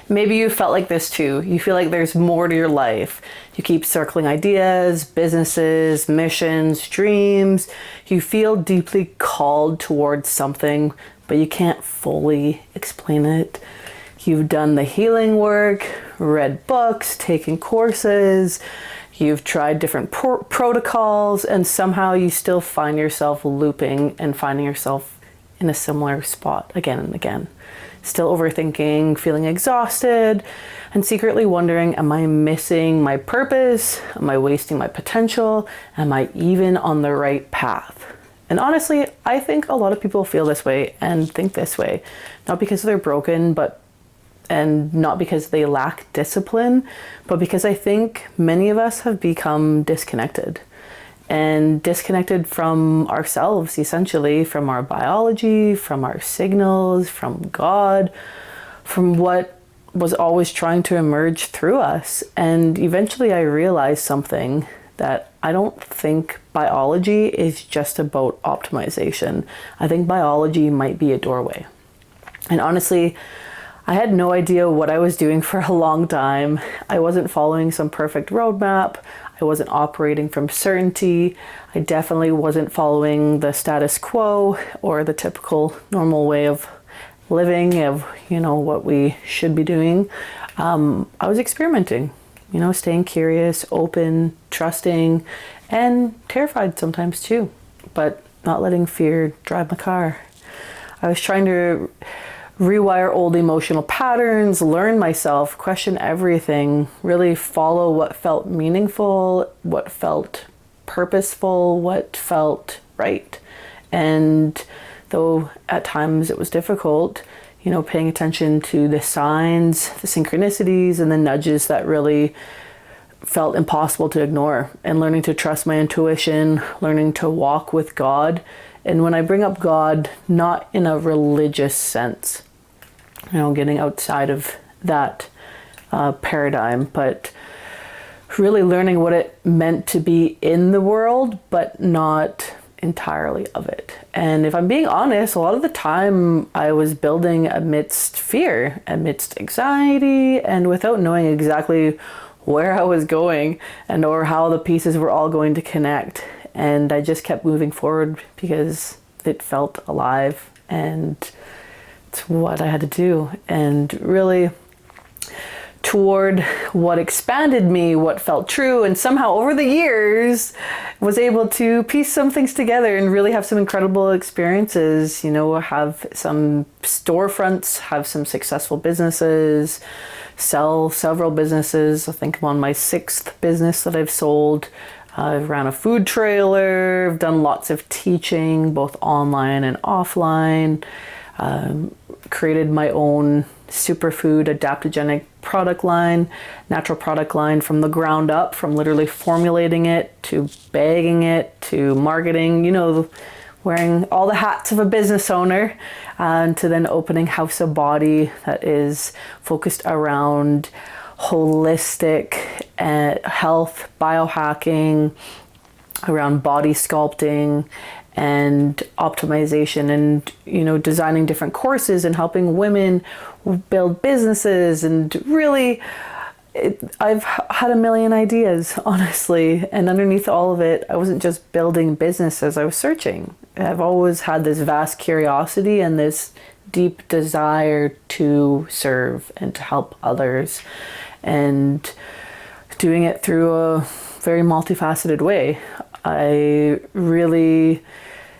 Maybe you felt like this too. You feel like there's more to your life. You keep circling ideas, businesses, missions, dreams. You feel deeply called towards something, but you can't fully explain it. You've done the healing work, read books, taken courses, you've tried different protocols, and somehow you still find yourself looping and finding yourself in a similar spot again and again. Still overthinking, feeling exhausted, and secretly wondering, am I missing my purpose? Am I wasting my potential? Am I even on the right path? And honestly, I think a lot of people feel this way and think this way, not because they're broken, and not because they lack discipline, but because I think many of us have become disconnected from ourselves, essentially, from our biology, from our signals, from God, from what was always trying to emerge through us. And eventually I realized something, that I don't think biology is just about optimization. I think biology might be a doorway. And honestly, I had no idea what I was doing for a long time. I wasn't following some perfect roadmap. I wasn't operating from certainty. I definitely wasn't following the status quo or the typical normal way of living, of, what we should be doing. I was experimenting, staying curious, open, trusting, and terrified sometimes too, but not letting fear drive my car. I was trying to rewire old emotional patterns, learn myself, question everything, really follow what felt meaningful, what felt purposeful, what felt right. And though at times it was difficult, paying attention to the signs, the synchronicities, and the nudges that really felt impossible to ignore, and learning to trust my intuition, learning to walk with God. And when I bring up God, not in a religious sense, getting outside of that paradigm, but really learning what it meant to be in the world, but not entirely of it. And if I'm being honest, a lot of the time I was building amidst fear, amidst anxiety, and without knowing exactly where I was going or how the pieces were all going to connect. And I just kept moving forward because it felt alive, and it's what I had to do. And really toward what expanded me, what felt true, and somehow over the years was able to piece some things together and really have some incredible experiences, have some storefronts, have some successful businesses, sell several businesses. I think I'm on my 6th business that I've sold. I've ran a food trailer, I've done lots of teaching, both online and offline, created my own superfood adaptogenic product line, natural product line from the ground up, from literally formulating it to bagging it to marketing, wearing all the hats of a business owner, and to then opening House of Body that is focused around holistic health, biohacking, around body sculpting and optimization, and designing different courses and helping women build businesses. And really, I've had a million ideas, honestly, and underneath all of it, I wasn't just building businesses, I was searching. I've always had this vast curiosity and this deep desire to serve and to help others, and doing it through a very multifaceted way. I really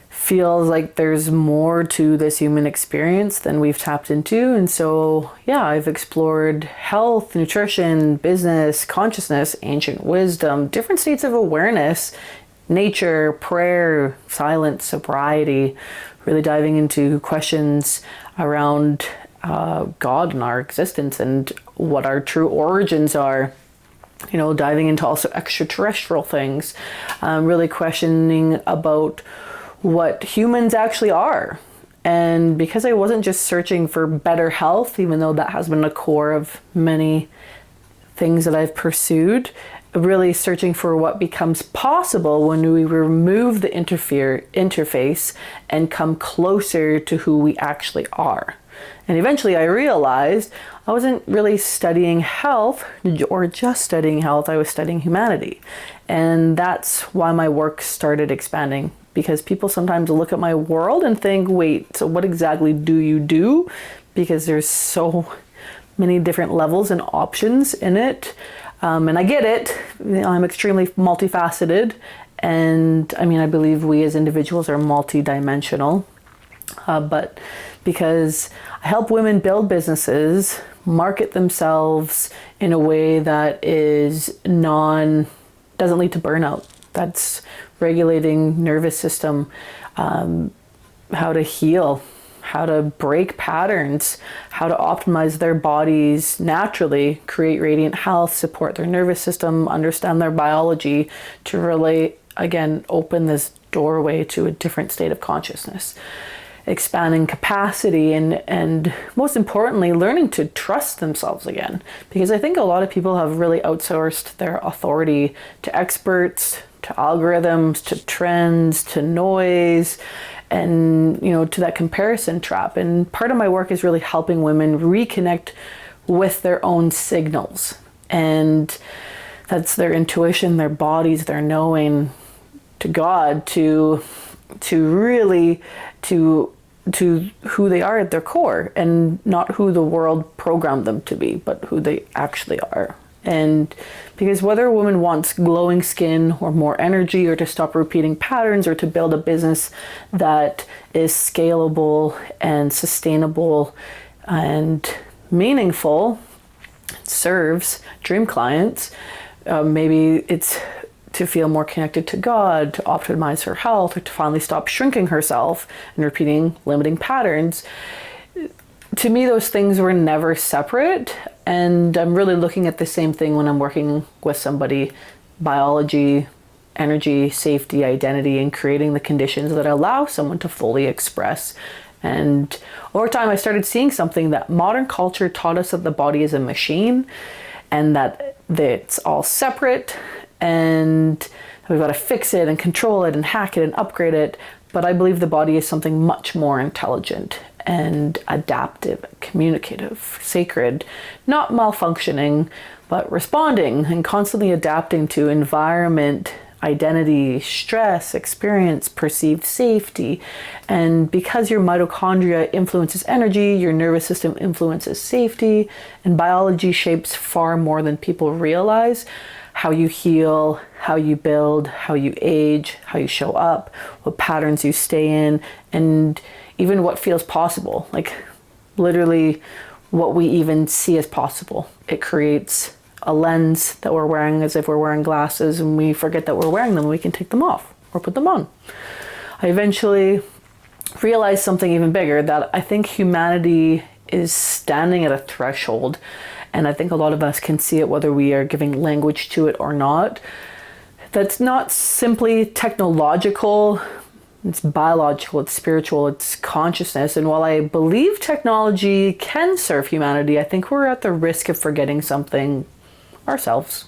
feel like there's more to this human experience than we've tapped into. And so, I've explored health, nutrition, business, consciousness, ancient wisdom, different states of awareness, nature, prayer, silence, sobriety, really diving into questions around God and our existence and what our true origins are. Diving into also extraterrestrial things, really questioning about what humans actually are. And because I wasn't just searching for better health, even though that has been the core of many things that I've pursued, really searching for what becomes possible when we remove the interface and come closer to who we actually are. And eventually I realized I wasn't really studying health or just studying health, I was studying humanity. And that's why my work started expanding, because people sometimes look at my world and think, wait, so what exactly do you do? Because there's so many different levels and options in it. And I get it. I'm extremely multifaceted. And I mean, I believe we as individuals are multidimensional. But because I help women build businesses, market themselves in a way that doesn't lead to burnout. That's regulating nervous system, how to heal, how to break patterns, how to optimize their bodies naturally, create radiant health, support their nervous system, understand their biology to really, again, open this doorway to a different state of consciousness. Expanding capacity and most importantly, learning to trust themselves again. Because I think a lot of people have really outsourced their authority to experts, to algorithms, to trends, to noise, and to that comparison trap. And part of my work is really helping women reconnect with their own signals. And that's their intuition, their bodies, their knowing, to God, to really to who they are at their core, and not who the world programmed them to be, but who they actually are. And because whether a woman wants glowing skin or more energy, or to stop repeating patterns, or to build a business that is scalable and sustainable and meaningful, serves dream clients, maybe it's to feel more connected to God, to optimize her health, or to finally stop shrinking herself and repeating limiting patterns. To me, those things were never separate. And I'm really looking at the same thing when I'm working with somebody: biology, energy, safety, identity, and creating the conditions that allow someone to fully express. And over time, I started seeing something that modern culture taught us, that the body is a machine and that it's all separate, and we've got to fix it and control it and hack it and upgrade it. But I believe the body is something much more intelligent and adaptive, communicative, sacred, not malfunctioning, but responding and constantly adapting to environment, identity, stress, experience, perceived safety. And because your mitochondria influences energy, your nervous system influences safety, and biology shapes far more than people realize how you heal, how you build, how you age, how you show up, what patterns you stay in, and even what feels possible. Like literally what we even see as possible. It creates a lens that we're wearing as if we're wearing glasses, and we forget that we're wearing them. We can take them off or put them on. I eventually realized something even bigger, that I think humanity is standing at a threshold. And I think a lot of us can see it, whether we are giving language to it or not. That's not simply technological, it's biological, it's spiritual, it's consciousness. And while I believe technology can serve humanity, I think we're at the risk of forgetting something ourselves.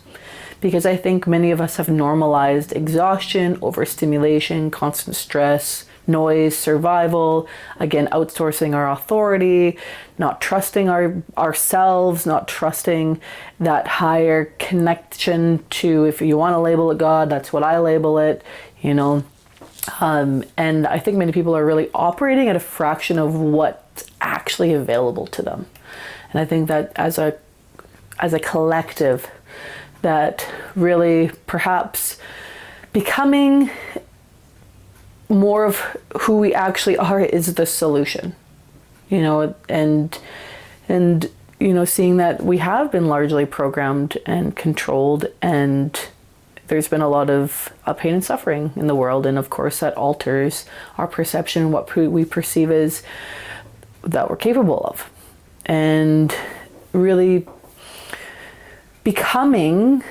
Because I think many of us have normalized exhaustion, overstimulation, constant stress, noise, survival, again, outsourcing our authority, not trusting ourselves, not trusting that higher connection to, if you want to label it God, that's what I label it, and I think many people are really operating at a fraction of what's actually available to them. And I think that as a collective, that really perhaps becoming more of who we actually are is the solution, and seeing that we have been largely programmed and controlled, and there's been a lot of pain and suffering in the world. And of course that alters our perception, what we perceive as that we're capable of. And really becoming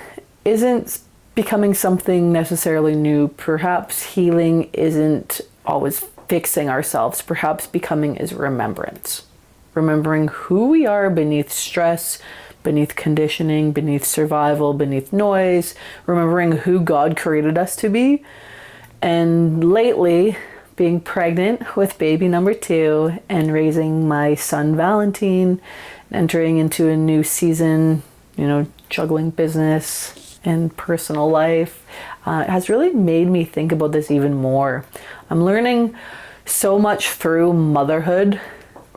isn't becoming something necessarily new. Perhaps healing isn't always fixing ourselves. Perhaps becoming is remembrance. Remembering who we are beneath stress, beneath conditioning, beneath survival, beneath noise. Remembering who God created us to be. And lately, being pregnant with baby number 2 and raising my son Valentine, entering into a new season, juggling business and personal life, has really made me think about this even more. I'm learning so much through motherhood,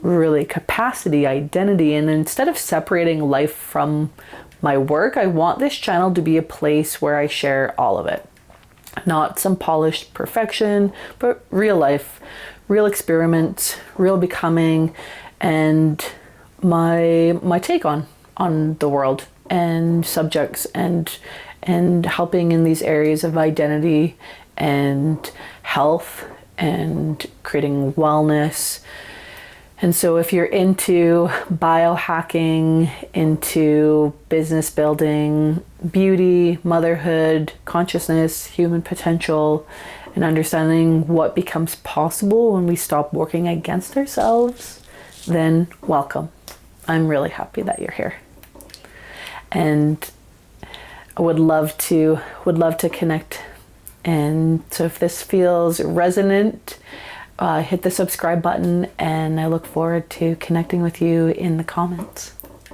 really capacity, identity, and instead of separating life from my work, I want this channel to be a place where I share all of it. Not some polished perfection, but real life, real experiments, real becoming, and my take on the world and subjects and helping in these areas of identity and health and creating wellness. And so if you're into biohacking, into business building, beauty, motherhood, consciousness, human potential, and understanding what becomes possible when we stop working against ourselves, then welcome. I'm really happy that you're here. And I would love to connect. And so if this feels resonant, hit the subscribe button, and I look forward to connecting with you in the comments.